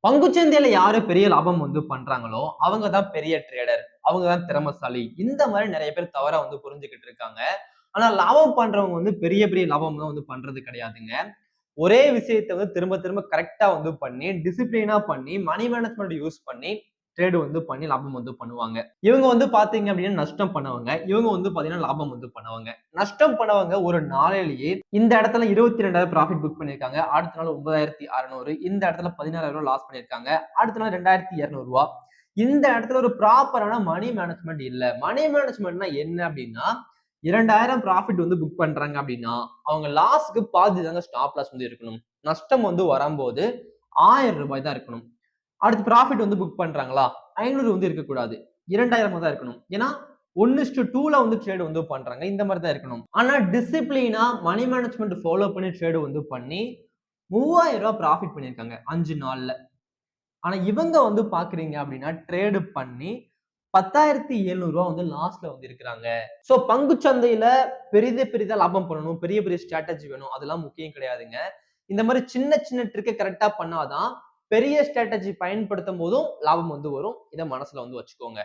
பங்குச்சந்தையில யாரு பெரிய லாபம் பண்றாங்களோ அவங்க தான் பெரிய ட்ரேடர். அவங்க தான் திறமைசாலி. இந்த மாதிரி நிறைய பேர் தவறா புரிஞ்சுகிட்டு இருக்காங்க. ஆனா லாபம் பண்றவங்க பெரிய பெரிய லாபம்லாம் பண்றது கிடையாதுங்க. ஒரே விஷயத்த திரும்ப திரும்ப கரெக்ட்டா பண்ணி, டிசிப்ளினா பண்ணி, மணி மேனேஜ்மென்ட் யூஸ் பண்ணி ட்ரேட் பண்ணி லாபம் பண்ணுவாங்க. இவங்க பாத்தீங்க அப்படின்னா நஷ்டம் பண்ணவங்க. இவங்க பாத்தீங்கன்னா லாபம் பண்ணுவாங்க. நஷ்டம் பண்ணவங்க ஒரு நாளிலேயே இந்த இடத்துல 22,000 ப்ராஃபிட் புக் பண்ணியிருக்காங்க. அடுத்த நாள் 9,600 இந்த இடத்துல 14,000 லாஸ் பண்ணியிருக்காங்க. அடுத்த நாள் 2,200 இந்த இடத்துல ஒரு ப்ராப்பரான மணி மேனேஜ்மென்ட் இல்ல. மணி மேனேஜ்மென்ட்னா என்ன அப்படின்னா 2,000 ப்ராஃபிட் புக் பண்றாங்க அப்படின்னா அவங்க லாஸ்க்கு பாதி தாங்க ஸ்டாப் லாஸ் இருக்கணும். நஷ்டம் வரும்போது ரூ. 1,000 தான் இருக்கணும். அடுத்து ப்ராஃபிட் புக் பண்றாங்களா 500 இருக்கக்கூடாது. 2,000 தான் இருக்கணும். ஏன்னா 1:2ல ட்ரேட் பண்றாங்க. இந்த மாதிரி தான் இருக்கணும். ஆனா டிசிப்ளினா மணி மேனேஜ்மென்ட் ஃபாலோ பண்ணி ட்ரேட் பண்ணி ரூ. 3,000 ப்ராஃபிட் பண்ணியிருக்காங்க 5 நாள்ல. ஆனா இவங்க பாக்குறீங்க அப்படின்னா ட்ரேட் பண்ணி 10,700 லாஸ்ட்ல இருக்கிறாங்க. சோ பங்கு சந்தையில பெரிதா லாபம் பண்ணணும், பெரிய பெரிய ஸ்ட்ராட்டஜி வேணும், அதெல்லாம் முக்கியம் கிடையாதுங்க. இந்த மாதிரி சின்ன சின்ன ட்ரிக்கை கரெக்டா பண்ணாதான் பெரிய ஸ்ட்ராட்டஜி பயன்படுத்தும் போதும் லாபம் வரும். இதை மனசுல வச்சுக்கோங்க.